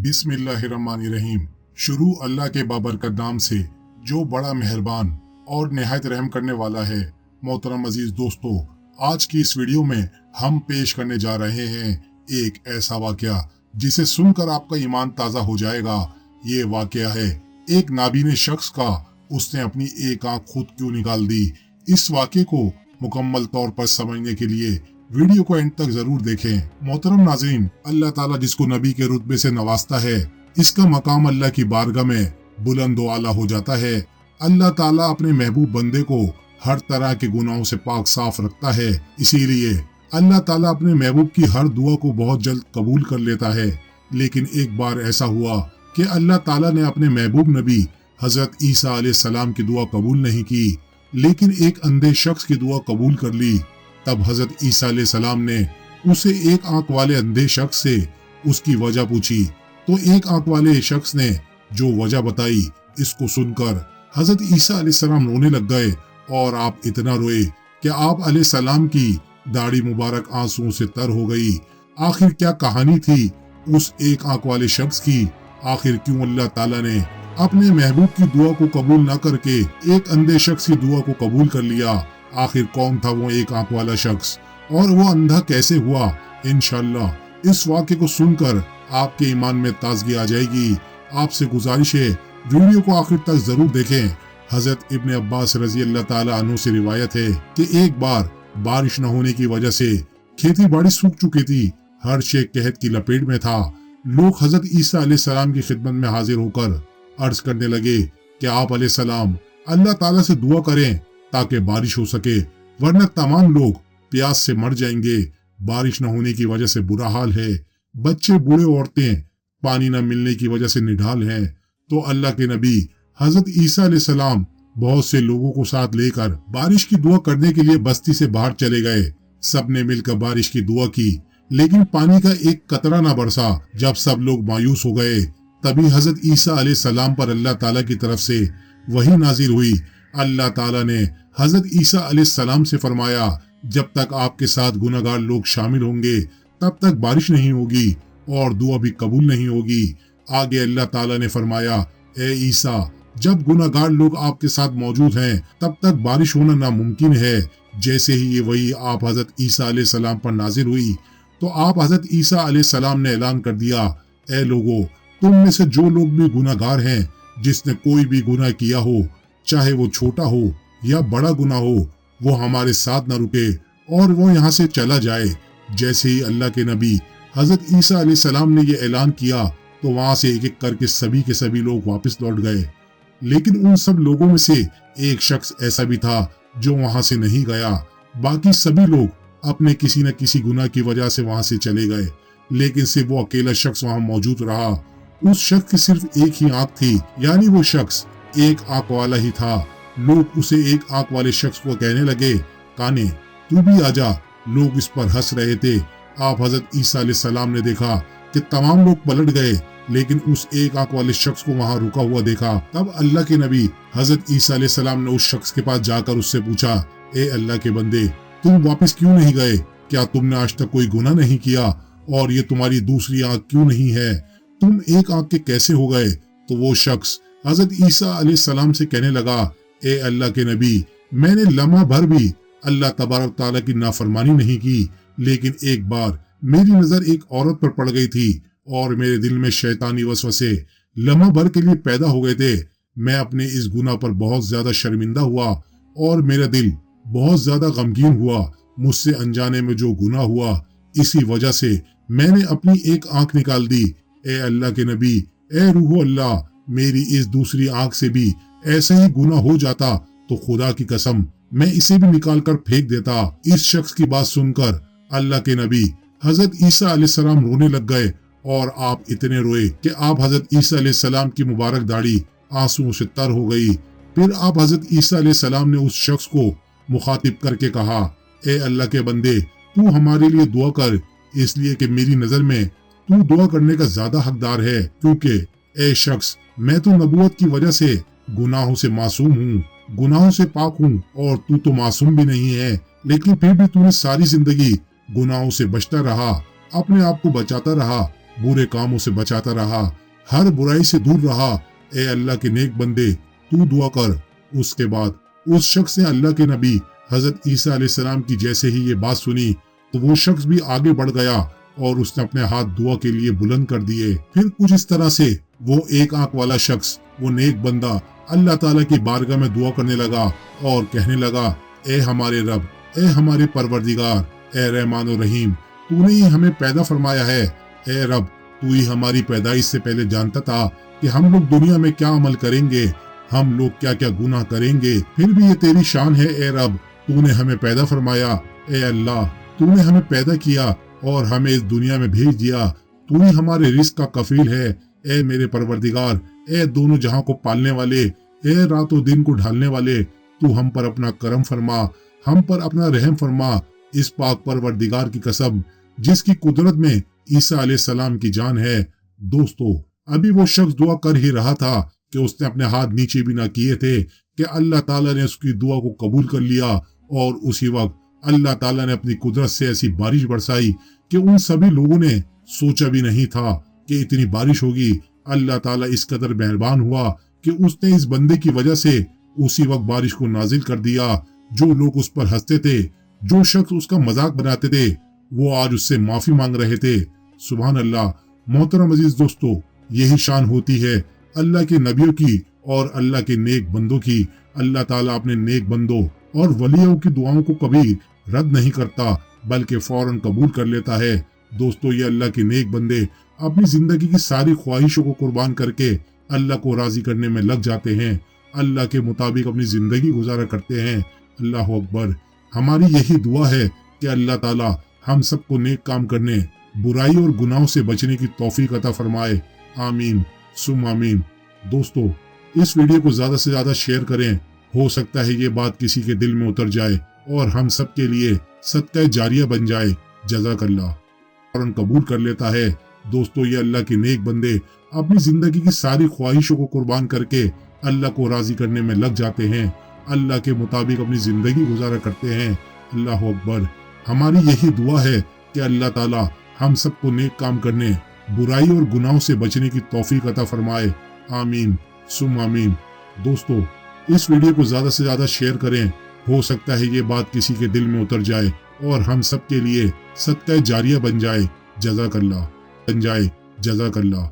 बिस्मिल्लाहिर्रहमानिर्रहीम। शुरू अल्लाह के बाबरकत नाम से जो बड़ा मेहरबान और निहायत रहम करने वाला है। मोहतरम अजीज दोस्तों, आज की इस वीडियो में हम पेश करने जा रहे हैं एक ऐसा वाकया जिसे सुनकर आपका ईमान ताज़ा हो जाएगा। ये वाकया है एक नाबीने शख्स का। उसने अपनी एक आंख खुद क्यों निकाल दी। इस वाकये को मुकम्मल तौर पर समझने के लिए वीडियो को एंड तक जरूर देखें। मोहतरम नाज़रीन, अल्लाह ताला जिसको नबी के रुतबे से नवाजता है, इसका मकाम अल्लाह की बारगाह में बुलंद व आला हो जाता है। अल्लाह ताला अपने महबूब बंदे को हर तरह के गुनाहों से पाक साफ रखता है। इसीलिए अल्लाह ताला अपने महबूब की हर दुआ को बहुत जल्द कबूल कर लेता है। लेकिन एक बार ऐसा हुआ कि अल्लाह ताला ने अपने महबूब नबी हजरत ईसा अलैहिस्सलाम की दुआ कबूल नहीं की, लेकिन एक अंधे शख्स की दुआ कबूल कर ली। तब हजरत ईसा अलैहिस्सलाम ने उसे एक आंख वाले अंधे शख्स से उसकी वजह पूछी, तो एक आंख वाले शख्स ने जो वजह बताई, इसको सुनकर हजरत ईसा अलैहिस्सलाम रोने लग गए। और आप इतना रोए कि आप अलैहिस्सलाम की दाढ़ी मुबारक आंसुओं से तर हो गई। आखिर क्या कहानी थी उस एक आंख वाले शख्स की? आखिर क्यों अल्लाह ताला ने अपने महबूब की दुआ को कबूल न करके एक अंधे शख्स की दुआ को कबूल कर लिया? आखिर कौन था वो एक आंख वाला शख्स और वो अंधा कैसे हुआ? इंशाअल्लाह इस वाक़े को सुनकर आपके ईमान में ताजगी आ जाएगी। आपसे गुजारिश है वीडियो को आखिर तक जरूर देखें। हजरत इब्ने अब्बास रजी अल्लाह ताला अन्हु से रिवायत है कि एक बार बारिश न होने की वजह से खेती बाड़ी सूख चुकी थी। हर शे कहत की लपेट में था। लोग हजरत ईसा अलैहिस्सलाम की खिदमत में हाजिर होकर अर्ज करने लगे कि आप अलैहिस्सलाम अल्लाह ताला से दुआ करें ताकि बारिश हो सके, वरना तमाम लोग प्यास से मर जाएंगे। बारिश न होने की वजह से बुरा हाल है। बच्चे, बूढ़े, औरतें पानी न मिलने की वजह से निढाल हैं। तो अल्लाह के नबी हजरत ईसा अलैहिस्सलाम बहुत से लोगों को साथ लेकर बारिश की दुआ करने के लिए बस्ती से बाहर चले गए। सबने मिलकर बारिश की दुआ की, लेकिन पानी का एक कतरा न बरसा। जब सब लोग मायूस हो गए, तभी हजरत ईसा अलैहिस्सलाम पर अल्लाह ताला की तरफ से वही नाजिल हुई। अल्लाह ताला ने हजरत ईसा अलैहिस्सलाम से फरमाया, जब तक आपके साथ गुनहगार लोग शामिल होंगे तब तक बारिश नहीं होगी और दुआ भी कबूल नहीं होगी। आगे अल्लाह ताला ने फरमाया, ए ईसा, जब गुनहगार लोग आपके साथ मौजूद हैं तब तक बारिश होना नामुमकिन है। जैसे ही ये वही आप हजरत ईसा अलैहिस्सलाम पर नाजिल हुई तो आप हजरत ईसा अलैहिस्सलाम ने ऐलान कर दिया, ए लोगो, तुम में से जो लोग भी गुनहगार हैं, जिसने कोई भी गुनाह किया हो, चाहे वो छोटा हो या बड़ा गुनाह हो, वो हमारे साथ न रुके और वो यहाँ से चला जाए। जैसे ही अल्लाह के नबी हजरत ईसा अलैहिस्सलाम ने ये ऐलान किया तो वहाँ से एक एक करके सभी के सभी लोग वापस लौट गए। लेकिन उन सब लोगों में से एक शख्स ऐसा भी था जो वहाँ से नहीं गया। बाकी सभी लोग अपने किसी न किसी गुनाह की वजह से वहाँ से चले गए, लेकिन सिर्फ वो अकेला शख्स वहाँ मौजूद रहा। उस शख्स की सिर्फ एक ही आंख थी, यानी वो शख्स एक आंख वाला ही था। लोग उसे एक आंख वाले शख्स को कहने लगे, काने, तू भी आजा। लोग इस पर हंस रहे थे। आप हजरत ईसा अलैहिस्सलाम ने देखा कि तमाम लोग पलट गए, लेकिन उस एक आंख वाले शख्स को वहां रुका हुआ देखा। तब अल्लाह के नबी हजरत ईसा अलैहिस्सलाम ने उस शख्स के पास जाकर उससे पूछा, ए अल्लाह के बंदे, तुम वापस क्यों नहीं गए? क्या तुमने आज तक कोई गुनाह नहीं किया? और ये तुम्हारी दूसरी आंख क्यों नहीं है? तुम एक आंख के कैसे हो गए? तो वो शख्स हजरत ईसा अलैहिस्सलाम से कहने लगा, ए अल्लाह के नबी, मैंने लम्हा भर भी अल्लाह तबारक ताला की नाफरमानी नहीं की, लेकिन एक बार मेरी नजर एक औरत पर पड़ गई थी और मेरे दिल में शैतानी वसवसे लम्हा भर के लिए पैदा हो गए थे। मैं अपने इस गुनाह पर बहुत ज्यादा शर्मिंदा हुआ और मेरा दिल बहुत ज्यादा गमगीन हुआ। मुझसे अनजाने में जो गुनाह हुआ, इसी वजह से मैंने अपनी एक आंख निकाल दी। ए अल्लाह के नबी, ए रूह अल्लाह, मेरी इस दूसरी आंख से भी ऐसा ही गुनाह हो जाता तो खुदा की कसम मैं इसे भी निकाल कर फेंक देता। इस शख्स की बात सुनकर अल्लाह के नबी हजरत ईसा अलैहिस्सलाम रोने लग गए और आप इतने रोए कि आप हजरत ईसा अलैहिस्सलाम की मुबारक दाढ़ी आंसुओं से तर हो गई। फिर आप हजरत ईसा अलैहिस्सलाम ने उस शख्स को मुखातिब करके कहा, ए अल्लाह के बंदे, तू हमारे लिए दुआ कर, इसलिए कि मेरी नजर में तू दुआ करने का ज्यादा हकदार है, क्योंकि ए शख्स, मैं तो नबूवत की वजह से गुनाहों से मासूम हूँ, गुनाहों से पाक हूँ, और तू तो मासूम भी नहीं है, लेकिन फिर भी तूने सारी जिंदगी गुनाहों से बचता रहा, अपने आप को बचाता रहा, बुरे कामों से बचाता रहा, हर बुराई से दूर रहा। ए अल्लाह के नेक बंदे, तू दुआ कर। उसके बाद उस शख्स ने अल्लाह के नबी हजरत ईसा अलैहिस्सलाम की जैसे ही ये बात सुनी तो वो शख्स भी आगे बढ़ गया और उसने अपने हाथ दुआ के लिए बुलंद कर दिए। फिर कुछ इस तरह से वो एक आंख वाला शख्स, वो नेक बंदा अल्लाह ताला की बारगाह में दुआ करने लगा और कहने लगा, ए हमारे रब, ए हमारे परवरदिगार, ए रहमान और रहीम, तूने ही हमें पैदा फरमाया है। ए रब, तू ही हमारी पैदाइश से पहले जानता था कि हम लोग दुनिया में क्या अमल करेंगे, हम लोग क्या क्या गुनाह करेंगे। फिर भी ये तेरी शान है ए रब, तूने हमें पैदा फरमाया। ए अल्लाह, तूने हमें पैदा किया और हमें इस दुनिया में भेज दिया। तू ही हमारे रिस्क का कफील है। ए मेरे परवरदिगार, ए दोनों जहां को पालने वाले, ए रातों दिन को ढालने वाले, तू हम पर अपना करम फरमा, हम पर अपना रहम फरमा। इस पाक परवरदिगार की कसम जिसकी कुदरत में ईसा अलैहिस्सलाम की जान है। दोस्तों, अभी वो शख्स दुआ कर ही रहा था कि उसने अपने हाथ नीचे भी ना किए थे कि अल्लाह ताला ने उसकी दुआ को कबूल कर लिया और उसी वक्त अल्लाह ताला ने अपनी कुदरत से ऐसी बारिश बरसाई कि उन सभी लोगों ने सोचा भी नहीं था कि इतनी बारिश होगी। अल्लाह ताला इस कदर मेहरबान हुआ कि उसने इस बंदे की वजह से उसी वक्त बारिश को नाजिल कर दिया। जो लोग उस पर हंसते थे, जो शख्स उसका मजाक बनाते थे, वो आज उससे माफी मांग रहे थे। सुभान अल्लाह। मोहतरम अजीज दोस्तों, यही शान होती है अल्लाह के नबियों की और अल्लाह के नेक बंदों की। अल्लाह ताला अपने नेक बंदों और वलियों की दुआओं को कभी रद्द नहीं करता बल्कि फौरन कबूल कर लेता है। दोस्तों, ये अल्लाह के नेक बंदे अपनी जिंदगी की सारी ख्वाहिशों को कुर्बान करके अल्लाह को राजी करने में लग जाते हैं, अल्लाह के मुताबिक अपनी जिंदगी गुजारा करते हैं। अल्लाह अकबर। हमारी यही दुआ है कि अल्लाह ताला हम सबको नेक काम करने, बुराई और गुनाहों से बचने की तौफीक अता फरमाए। आमीन सुम आमीन। दोस्तों, इस वीडियो को ज्यादा से ज्यादा शेयर करें, हो सकता है ये बात किसी के दिल में उतर जाए और हम सब के लिए सदका जारिया बन जाए। जज़ाकल्लाह। फौरन कबूल कर लेता है। दोस्तों, ये अल्लाह के नेक बंदे अपनी जिंदगी की सारी ख्वाहिशों को कुर्बान करके अल्लाह को राजी करने में लग जाते हैं, अल्लाह के मुताबिक अपनी जिंदगी गुजारा करते हैं। अल्लाह अकबर। हमारी यही दुआ है कि अल्लाह ताला हम सबको नेक काम करने, बुराई और गुनाहों से बचने की तौफीक अता फरमाए। आमीन सुम आमीन। दोस्तों, इस वीडियो को ज्यादा से ज्यादा शेयर करें, हो सकता है ये बात किसी के दिल में उतर जाए और हम सब के लिए सदका जारिया बन जाए। जज़ाकल्लाह। बन जाए। जज़ाकल्लाह।